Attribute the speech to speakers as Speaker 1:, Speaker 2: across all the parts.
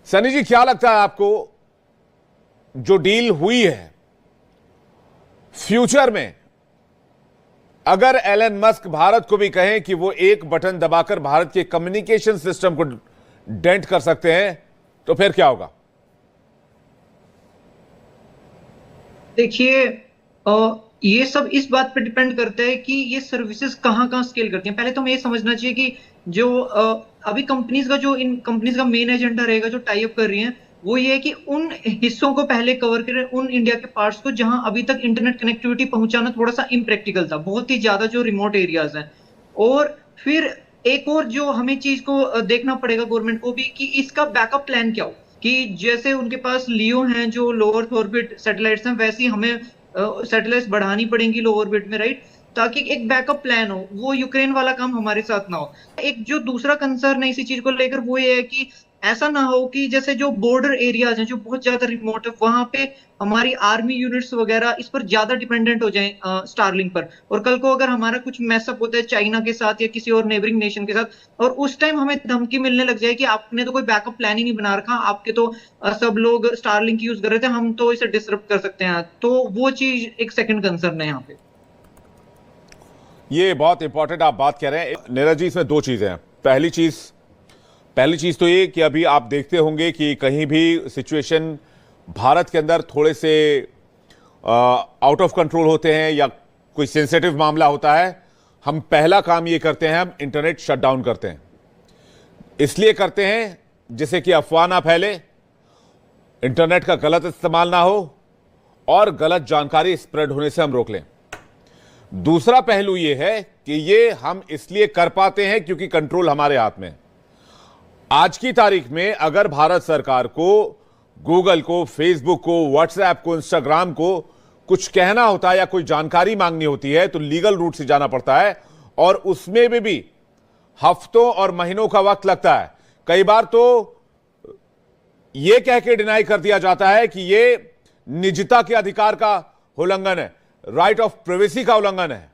Speaker 1: सनी जी, क्या लगता है आपको, जो डील हुई है, फ्यूचर में अगर एलन मस्क भारत को भी कहें कि वो एक बटन दबाकर भारत के कम्युनिकेशन सिस्टम को डेंट कर सकते हैं, तो फिर क्या होगा?
Speaker 2: देखिए, ये सब इस बात पे डिपेंड करता है कि ये सर्विसेज कहाँ कहाँ स्केल करती हैं। पहले तो हमें ये समझना चाहिए कि जो अभी कंपनीज का जो इन कंपनीज का मेन एजेंडा रहेगा, जो टाई अप कर रही हैं, वो ये है कि उन हिस्सों को पहले कवर करें, उन इंडिया के पार्ट्स को जहां अभी तक इंटरनेट कनेक्टिविटी पहुंचाना थोड़ा सा इम्प्रैक्टिकल था, बहुत ही ज्यादा जो रिमोट एरियाज हैं। और फिर एक और जो हमें चीज को देखना पड़ेगा गवर्नमेंट को भी, कि इसका बैकअप प्लान क्या हो। कि जैसे उनके पास लियो हैं जो लो अर्थ ऑर्बिट सैटेलाइट्स हैं, वैसे ही हमें सैटेलाइट्स बढ़ानी पड़ेंगी लो ऑर्बिट में, राइट। ताकि एक बैकअप प्लान हो, वो यूक्रेन वाला काम हमारे साथ ना हो। एक जो दूसरा कंसर्न है इसी चीज को लेकर, वो ये है कि ऐसा ना हो कि जैसे जो बॉर्डर एरियाज हैं जो बहुत ज्यादा रिमोट है, वहां पे हमारी आर्मी यूनिट्स वगैरह इस पर ज्यादा डिपेंडेंट हो जाएं स्टारलिंक पर। और कल को अगर हमारा कुछ मैसअप होता है चाइना के साथ या किसी और नेबरिंग नेशन के साथ, और उस टाइम हमें धमकी मिलने लग जाए कि आपने तो कोई बैकअप प्लान ही नहीं बना रखा, आपके तो सब लोग स्टारलिंक यूज कर रहे थे, हम तो इसे डिसरप्ट कर सकते हैं। तो वो चीज एक सेकंड कंसर्न है यहाँ पे।
Speaker 1: ये बहुत इंपॉर्टेंट आप बात कह रहे हैं नीरज जी। इसमें दो चीजें हैं। पहली चीज तो ये कि अभी आप देखते होंगे कि कहीं भी सिचुएशन भारत के अंदर थोड़े से आउट ऑफ कंट्रोल होते हैं या कोई सेंसिटिव मामला होता है, हम पहला काम ये करते हैं, हम इंटरनेट शट डाउन करते हैं। इसलिए करते हैं जिससे कि अफवाह ना फैले, इंटरनेट का गलत इस्तेमाल ना हो और गलत जानकारी स्प्रेड होने से हम रोक लें। दूसरा पहलू यह है कि ये हम इसलिए कर पाते हैं क्योंकि कंट्रोल हमारे हाथ में है। आज की तारीख में अगर भारत सरकार को गूगल को, फेसबुक को, व्हाट्सएप को, इंस्टाग्राम को कुछ कहना होता है या कोई जानकारी मांगनी होती है तो लीगल रूट से जाना पड़ता है, और उसमें भी हफ्तों और महीनों का वक्त लगता है। कई बार तो यह कह के डिनाई कर दिया जाता है कि यह निजता के अधिकार का उल्लंघन है, राइट ऑफ प्राइवेसी का उल्लंघन है।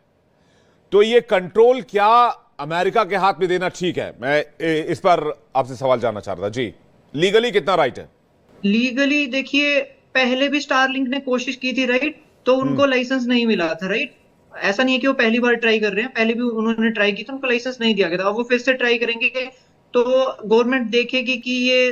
Speaker 1: तो यह कंट्रोल क्या अमेरिका के हाथ में देना ठीक है? मैं इस पर आपसे सवाल जानना चाह रहा था जी। लीगली कितना राइट है?
Speaker 2: लीगली देखिए, पहले भी स्टारलिंक ने कोशिश की थी, राइट। तो उनको लाइसेंस नहीं मिला था, राइट। ऐसा नहीं है कि वो पहली बार ट्राई कर रहे हैं, पहले भी उन्होंने ट्राई की तो उनको लाइसेंस नहीं दिया गया था। अब वो फिर से ट्राई करेंगे तो गवर्नमेंट देखेगी कि ये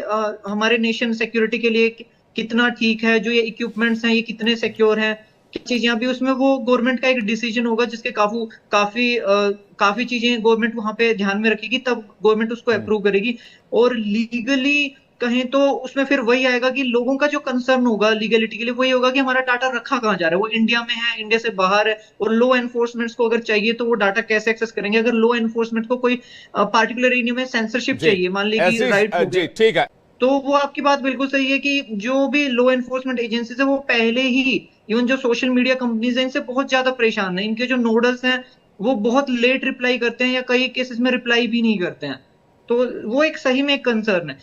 Speaker 2: हमारे नेशन सिक्योरिटी के लिए कितना ठीक है, जो ये इक्विपमेंट्स हैं ये कितने सिक्योर हैं, क्या चीजें। अभी उसमें वो गवर्नमेंट का एक डिसीजन होगा जिसके काफी चीजें गवर्नमेंट वहां पे ध्यान में रखेगी, तब गवर्नमेंट उसको अप्रूव करेगी। और लीगली कहें तो उसमें फिर वही आएगा कि लोगों का जो कंसर्न होगा लीगलिटी के लिए, वही होगा कि हमारा डाटा रखा कहाँ जा रहा है, वो इंडिया में है, इंडिया से बाहर है। और लॉ एनफोर्समेंट को अगर चाहिए तो वो डाटा कैसे एक्सेस करेंगे। अगर लॉ एनफोर्समेंट को कोई पार्टिकुलर एरिया में सेंसरशिप
Speaker 1: जी
Speaker 2: चाहिए, मान लीजिए राइट हो
Speaker 1: जी,
Speaker 2: गया,
Speaker 1: ठीक है।
Speaker 2: तो वो आपकी बात बिल्कुल सही है कि जो भी लॉ एनफोर्समेंट एजेंसीज है वो पहले ही, इवन जो सोशल मीडिया कंपनीज हैं, इनसे बहुत ज्यादा परेशान है। इनके जो नोडल्स हैं वो बहुत लेट रिप्लाई करते हैं या कई केसेस में रिप्लाई भी नहीं करते हैं। तो वो एक सही में एक कंसर्न है।